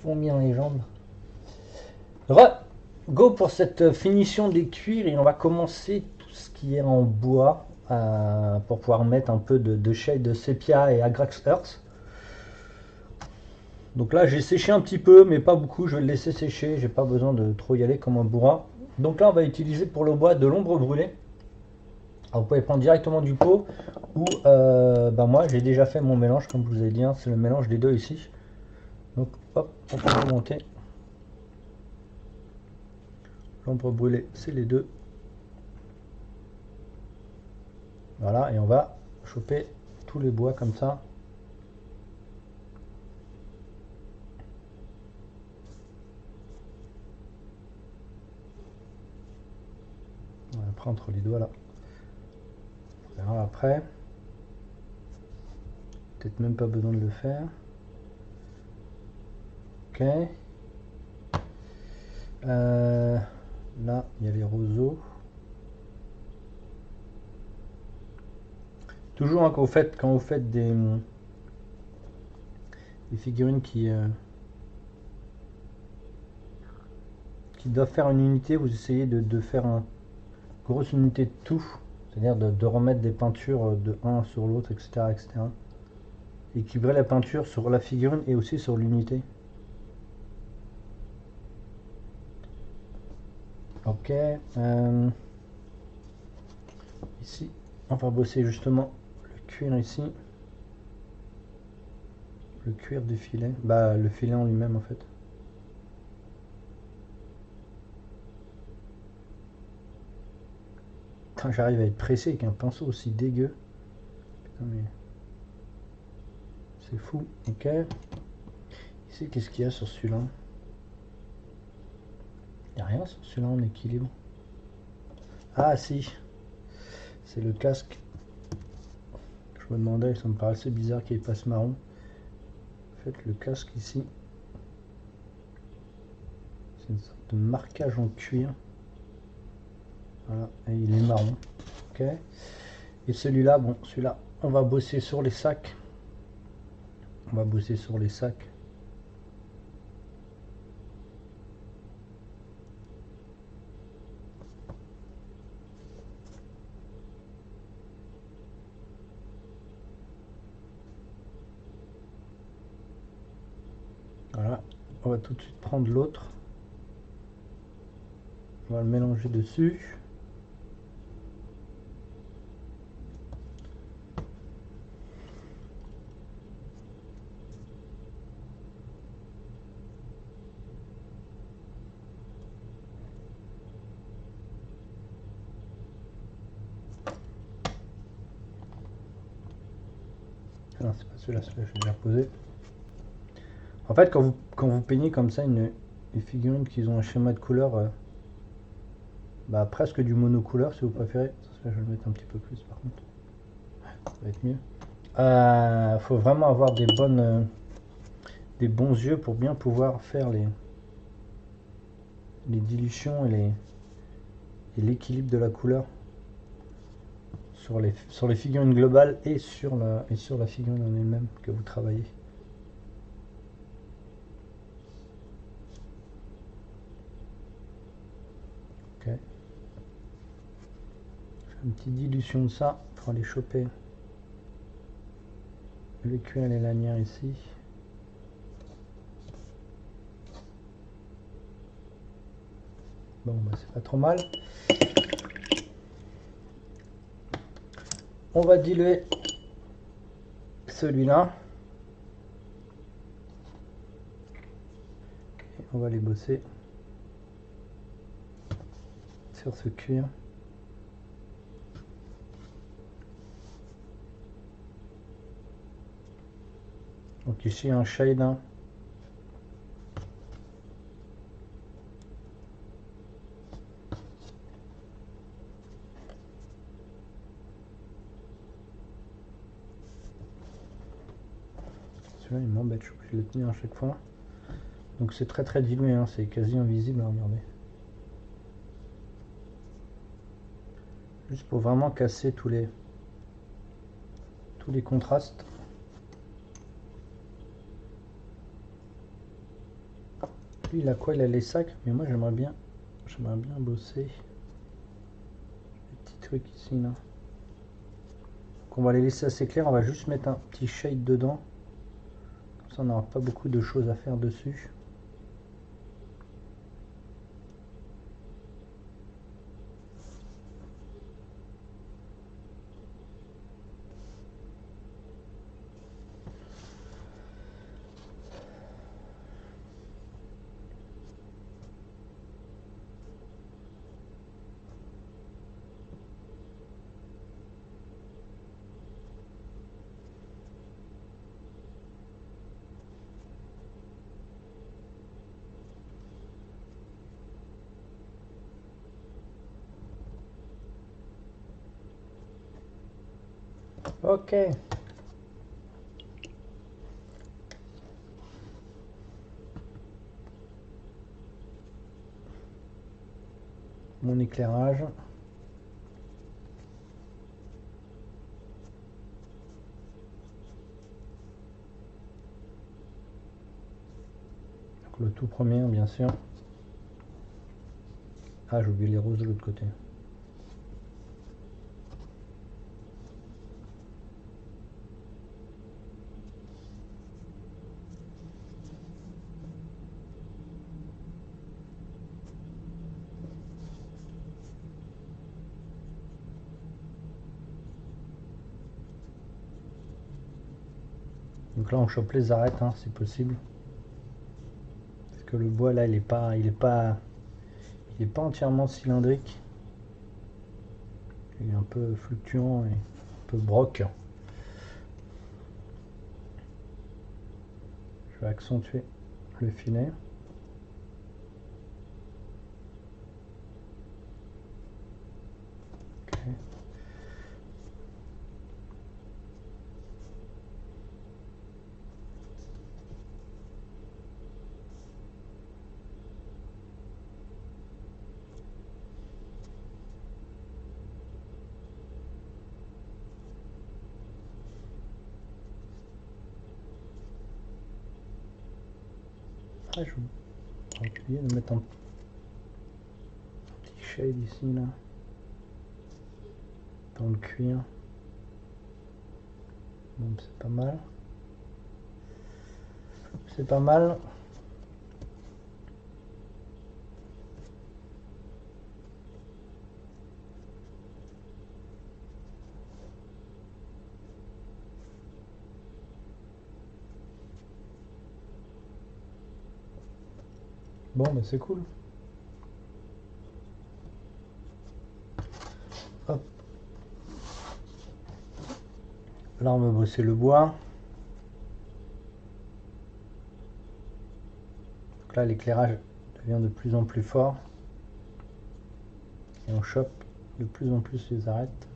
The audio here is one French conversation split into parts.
font bien les jambes. Re, go pour cette finition des cuirs et on va commencer tout ce qui est en bois pour pouvoir mettre un peu de shade de sépia et Agrax Earth. Donc là j'ai séché un petit peu mais pas beaucoup, je vais le laisser sécher, j'ai pas besoin de trop y aller comme un bourrin. Donc là on va utiliser pour le bois de l'ombre brûlée. Alors, vous pouvez prendre directement du pot ou moi j'ai déjà fait mon mélange comme je vous ai dit, hein, c'est le mélange des deux ici. Donc hop, on peut remonter. L'ombre brûlée c'est les deux. Voilà, et on va choper tous les bois comme ça. On va prendre entre les doigts là. On verra après. Peut-être même pas besoin de le faire. Ok. Là, il y a les roseaux. Toujours hein, quand vous faites des figurines qui doivent faire une unité, vous essayez de faire une grosse unité de tout. C'est-à-dire de remettre des peintures de un sur l'autre, etc., etc. Équilibrer la peinture sur la figurine et aussi sur l'unité. Ok. Ici, on va bosser justement le cuir ici. Le cuir du filet. Bah, le filet en lui-même en fait. Putain, j'arrive à être pressé avec un pinceau aussi dégueu. Putain, mais. C'est fou. Ok. Ici, qu'est-ce qu'il y a sur celui-là? Il n'y a rien sur celui-là en équilibre. Ah, si. C'est le casque. Je me demandais, ça me paraissait bizarre qu'il passe marron. En fait, le casque ici, c'est une sorte de marquage en cuir. Voilà, et il est marron. Ok. Et celui-là, bon, celui-là, on va bosser sur les sacs. On va bosser sur les sacs. Voilà, on va tout de suite prendre l'autre. On va le mélanger dessus. Non, c'est pas celui-là, celui-là, je vais déjà posé. En fait, quand vous peignez comme ça une figurine qui ont un schéma de couleur, presque du monocouleur si vous préférez. Ça, je vais le mettre un petit peu plus par contre. Ça va être mieux. Faut vraiment avoir des bons yeux pour bien pouvoir faire les dilutions et l'équilibre de la couleur sur les figurines globales et sur la figurine en elle-même que vous travaillez. Ok. Je fais une petite dilution de ça pour aller choper le cuir et les lanières ici. Bon, c'est pas trop mal. On va diluer celui-là. On va les bosser sur ce cuir. Donc ici un shade. Hein. Celui-là il m'embête, je suis obligé de le tenir à chaque fois. Donc c'est très très dilué, hein, c'est quasi invisible, hein, regardez. Juste pour vraiment casser tous les contrastes. Lui, il a quoi? Il a les sacs, mais moi j'aimerais bien bosser les petits trucs ici là. Donc on va les laisser assez clairs, on va juste mettre un petit shade dedans. Comme ça on n'aura pas beaucoup de choses à faire dessus. Ok. Mon éclairage. Donc le tout premier, bien sûr. Ah, j'ai oublié les roses de l'autre côté. Donc là, on chope les arêtes, hein, si possible. Parce que le bois là, il est pas entièrement cylindrique. Il est un peu fluctuant et un peu broc. Je vais accentuer le filet. Ok. Ah, j'ai oublié de mettre un petit shade ici là. Dans le cuir. Bon, c'est pas mal. C'est pas mal. Bon, mais c'est cool. Hop. Là, on va bosser le bois. Donc là, l'éclairage devient de plus en plus fort. Et on chope de plus en plus les arêtes.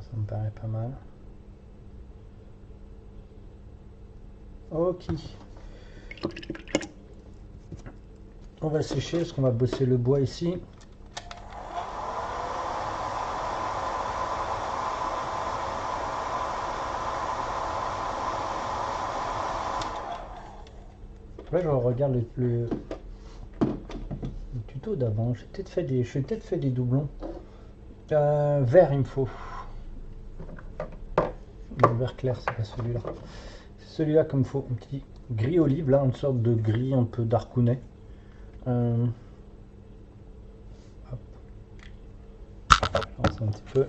Ça me paraît pas mal. Ok. On va sécher parce qu'on va bosser le bois ici. Là, je regarde le tuto d'avant. J'ai peut-être fait des doublons. Vert, il me faut. Le vert clair, c'est pas celui-là. C'est celui-là comme il faut. Un petit gris olive, là, une sorte de gris un peu darkounet. Hop. Un petit peu.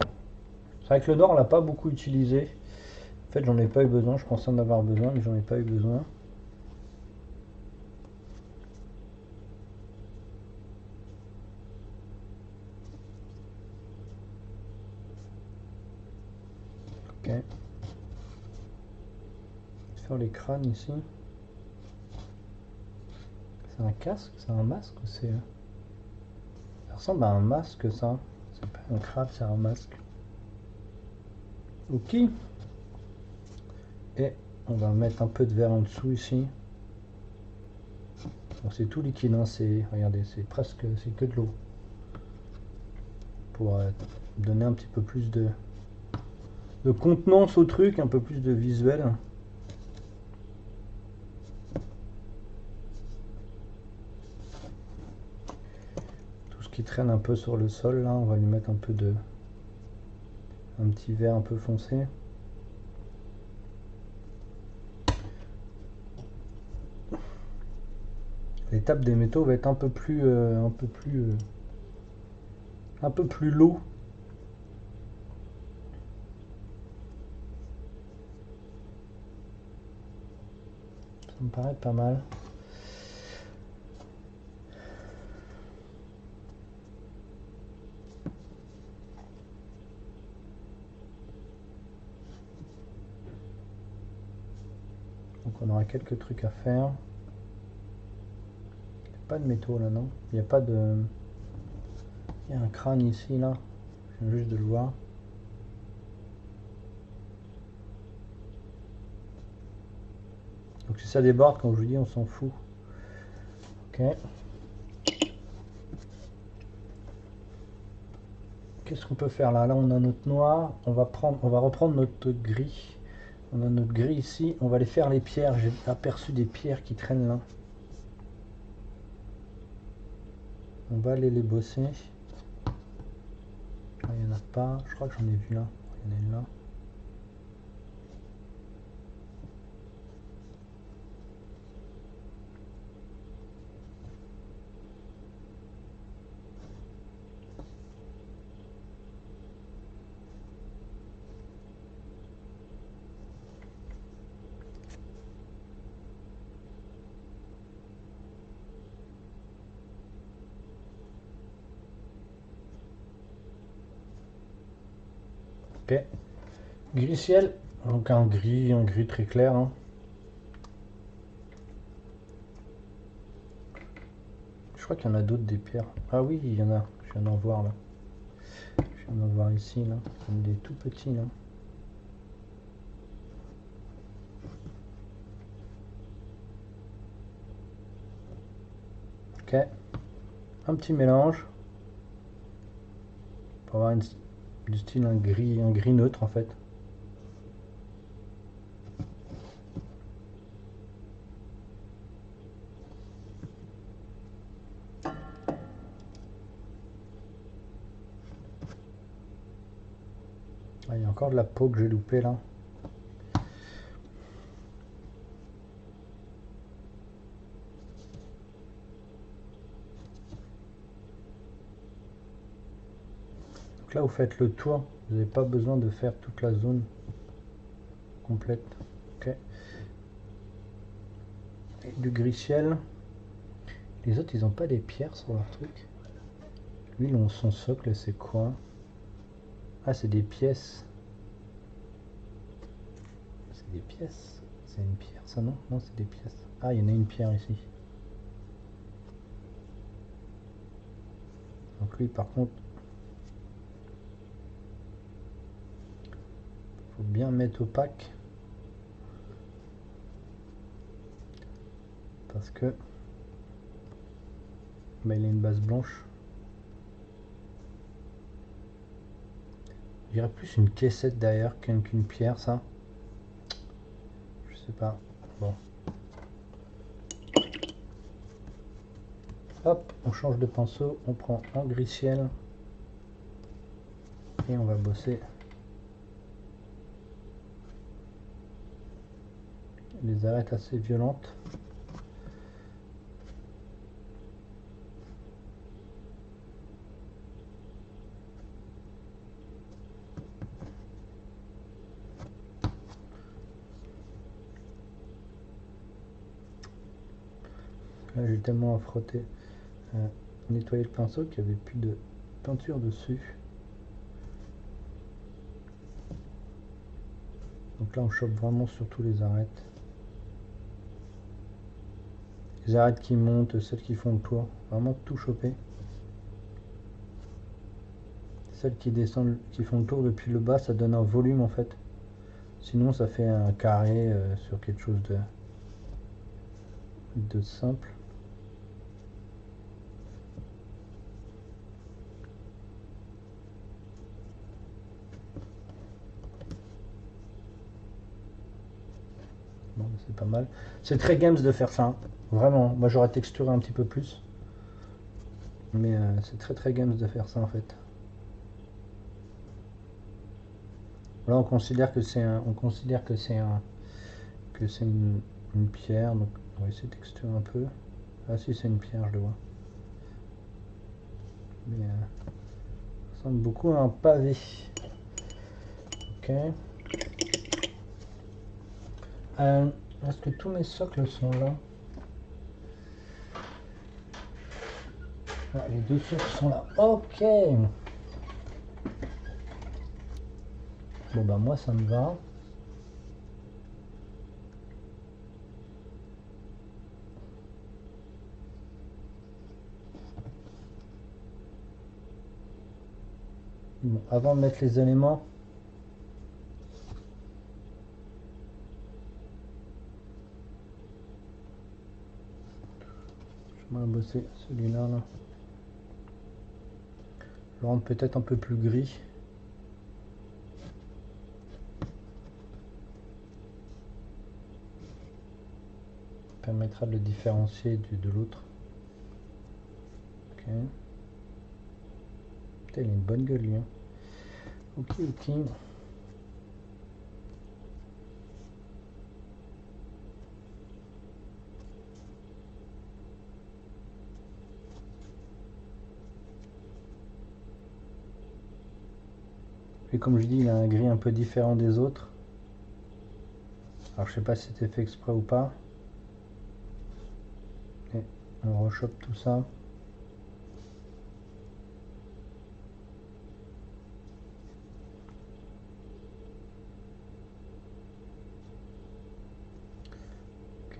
C'est vrai que le nord, on l'a pas beaucoup utilisé. En fait, j'en ai pas eu besoin. Je pensais en avoir besoin, mais j'en ai pas eu besoin. Ok. Faire les crânes ici. C'est un casque, c'est un masque ou c'est... Ça ressemble à un masque ça. C'est pas un crabe, c'est un masque. Ok. Et on va mettre un peu de verre en dessous ici. Donc c'est tout liquide, hein, regardez, c'est presque, c'est que de l'eau. Pour donner un petit peu plus de contenance au truc, un peu plus de visuel. Tout ce qui traîne un peu sur le sol, là, on va lui mettre un peu de... un petit vert un peu foncé. L'étape des métaux va être un peu plus low. Ça me paraît pas mal. Donc on aura quelques trucs à faire. Il n'y a pas de métaux là, non? Il n'y a pas de... Il y a un crâne ici, là. Je viens juste de le voir. Donc si ça déborde, comme je vous dis, on s'en fout. Ok. Qu'est-ce qu'on peut faire là? Là on a notre noir. On va reprendre notre gris. On a notre gris ici. On va aller faire les pierres. J'ai aperçu des pierres qui traînent là. On va aller les bosser. Ah, il n'y en a pas. Je crois que j'en ai vu là. Il y en a une là. Ok. Gris ciel. Donc un gris très clair. Hein. Je crois qu'il y en a d'autres des pierres. Ah oui, il y en a. Je viens d'en voir là. Je viens d'en voir ici là. Comme des tout petits là. Ok. Un petit mélange. Pour avoir du style un gris neutre en fait. Ah, il y a encore de la peau que j'ai loupée là. Donc là vous faites le tour. Vous n'avez pas besoin de faire toute la zone complète. Ok. Et du gris ciel. Les autres ils ont pas des pierres sur leur truc. Lui son socle c'est quoi? Ah c'est des pièces. C'est des pièces. C'est une pierre ça non? Non c'est des pièces. Ah il y en a une pierre ici. Donc lui par contre faut bien mettre opaque. Parce que bah, il a une base blanche. Je dirais plus une caissette derrière qu'une pierre ça. Je sais pas. Bon. Hop, on change de pinceau, on prend un gris ciel et on va bosser les arêtes assez violentes. Là j'ai tellement à frotter, nettoyer le pinceau qu'il n'y avait plus de peinture dessus. Donc là on chope vraiment sur tous les arêtes. Les arêtes qui montent, celles qui font le tour. Vraiment tout choper. Celles qui descendent, qui font le tour depuis le bas, ça donne un volume en fait. Sinon ça fait un carré sur quelque chose de simple. Bon, c'est pas mal. C'est très games de faire ça, hein. Vraiment. Moi j'aurais texturé un petit peu plus. Mais c'est très games de faire ça en fait. Là on considère que c'est un. On considère que c'est un. Que c'est une pierre. Donc on va essayer de texturer un peu. Ah si c'est une pierre, je le vois. Mais ça ressemble beaucoup à un pavé. Ok. Est-ce que tous mes socles sont là? Ah, les deux socles sont là. Ok. Bon bah moi ça me va. Bon, avant de mettre les éléments, je vais bosser celui-là. Là. Je le rendre peut-être un peu plus gris. Permettra de le différencier de l'autre. Ok. Putain, il a une bonne gueule lui. Hein. Ok. Et comme je dis, il a un gris un peu différent des autres. Alors je sais pas si c'était fait exprès ou pas. Et on rechoppe tout ça. Ok.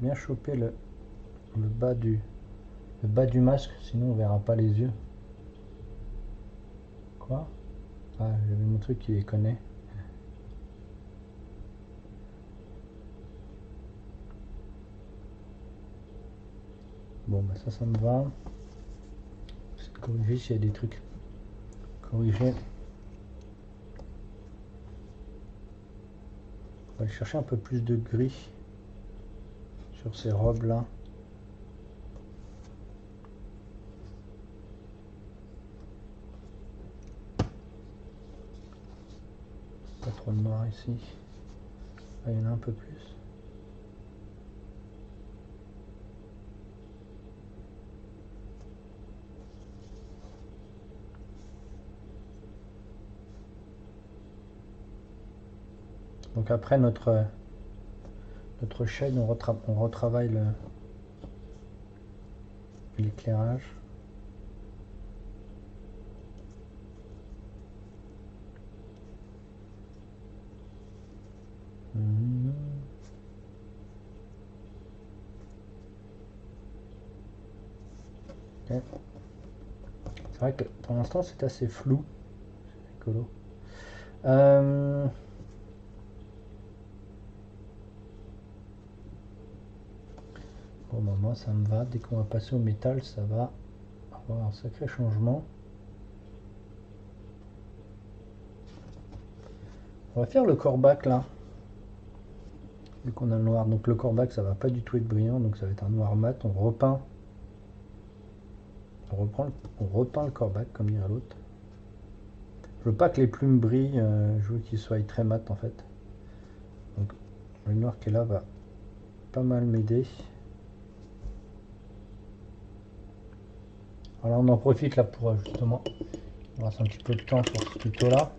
Bien choper le bas du masque, sinon on verra pas les yeux. Quoi? Ah, j'avais mon truc qui les connaît. Bon, bah ça me va. J'essaie de corriger s'il y a des trucs. Corriger. On va aller chercher un peu plus de gris sur ces robes là. Pas trop de noir ici. Ah, il y en a un peu plus. Donc après notre shade, on retravaille l'éclairage. Okay. C'est vrai que pour l'instant c'est assez flou. C'est rigolo. Bon, bah, moi ça me va. Dès qu'on va passer au métal, ça va avoir un sacré changement. On va faire le corbac là. Vu qu'on a le noir. Donc le corbac ça va pas du tout être brillant. Donc ça va être un noir mat. On repeint. On repeint le corbac comme dirait l'autre. Je veux pas que les plumes brillent. Je veux qu'ils soient très mat en fait. Donc le noir qui est là va pas mal m'aider. Alors on en profite là pour justement on reste un petit peu de temps sur ce tuto là.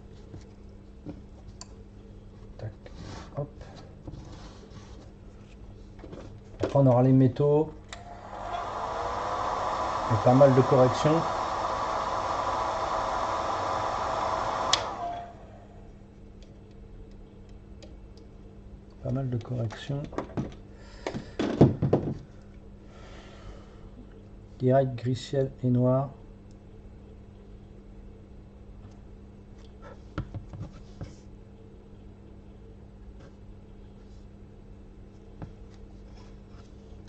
Tac, hop. Après on aura les métaux. Et pas mal de corrections. Pas mal de corrections. Direct, gris ciel et noir.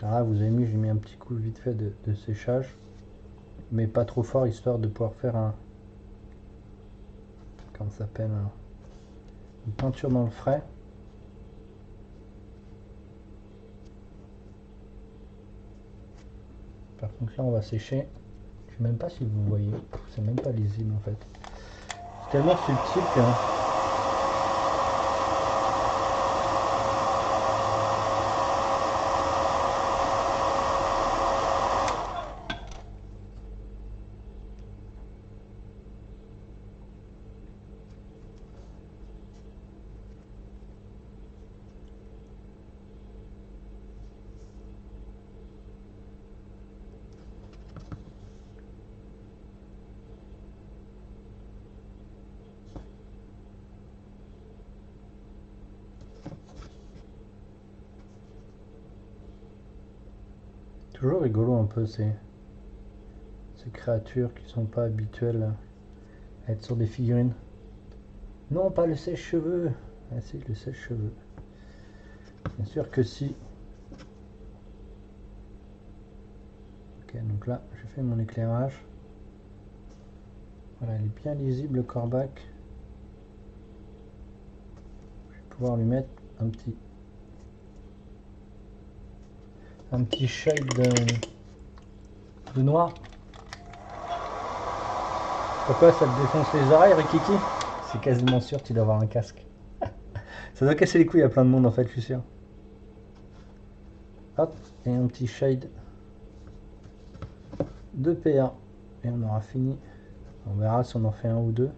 Ah, vous avez vu, j'ai mis un petit coup vite fait de séchage. Mais pas trop fort, histoire de pouvoir faire un... Comment ça s'appelle, une peinture dans le frais. Par contre là on va sécher. Je sais même pas si vous voyez. C'est même pas lisible en fait. C'est tellement subtil que... Toujours rigolo un peu ces créatures qui sont pas habituelles à être sur des figurines. Non, pas le sèche-cheveux. Ah si, le sèche-cheveux. Bien sûr que si. Ok, donc là, je fais mon éclairage. Voilà, il est bien lisible le corbac. Je vais pouvoir lui mettre un petit shade de noir. Pourquoi ça te défonce les oreilles, Rikiki? C'est quasiment sûr, tu dois avoir un casque. Ça doit casser les couilles à plein de monde en fait, je suis sûr. Hop, et un petit shade de PA. Et on aura fini. On verra si on en fait un ou deux.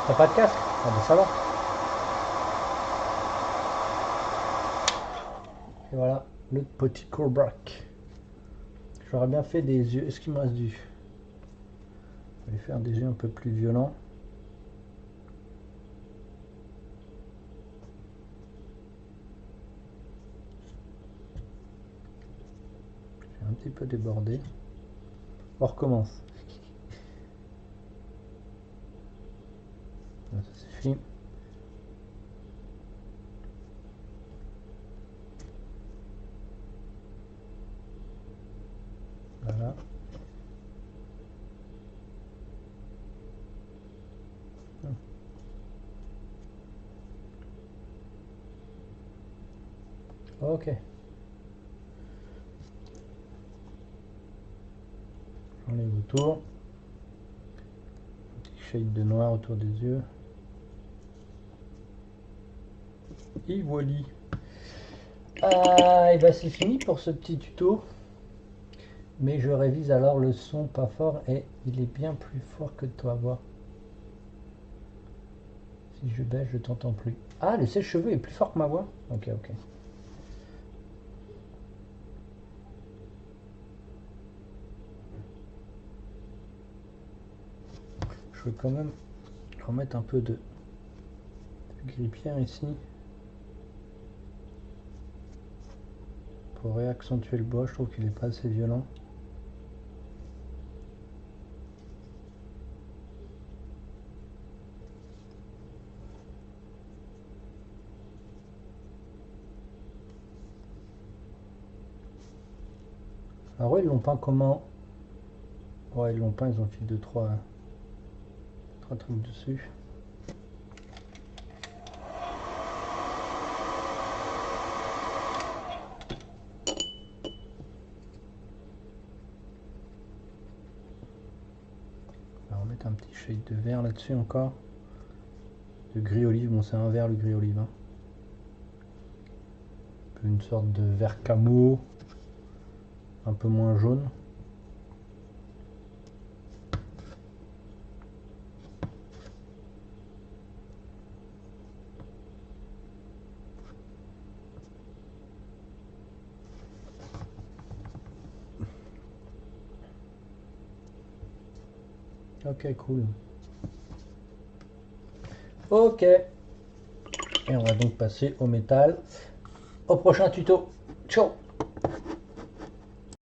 T'as pas de casque? Ah ben ça va. Et voilà, le petit corbac. J'aurais bien fait des yeux. Est-ce qu'il me reste du... Je vais faire des yeux un peu plus violents. J'ai un petit peu débordé. On recommence. Là, ça suffit. Voilà. Ok. J'enlève autour. Un petit shade de noir autour des yeux. Et voilà. Ah, et bah c'est fini pour ce petit tuto. Mais je révise alors le son pas fort et il est bien plus fort que toi, voir. Si je baisse, je t'entends plus. Ah, le sèche-cheveux est plus fort que ma voix? Ok, ok. Je vais quand même remettre un peu de gris-pierre ici. Pour réaccentuer le bois, je trouve qu'il n'est pas assez violent. Alors ils l'ont peint comment? Ouais, ils l'ont peint, ils ont fait trois trucs dessus. On va remettre un petit shade de vert là-dessus encore. Le gris olive, bon c'est un vert le gris olive. Hein. Une sorte de vert camo, un peu moins jaune. Ok, cool. Ok. Et on va donc passer au métal. Au prochain tuto. Ciao.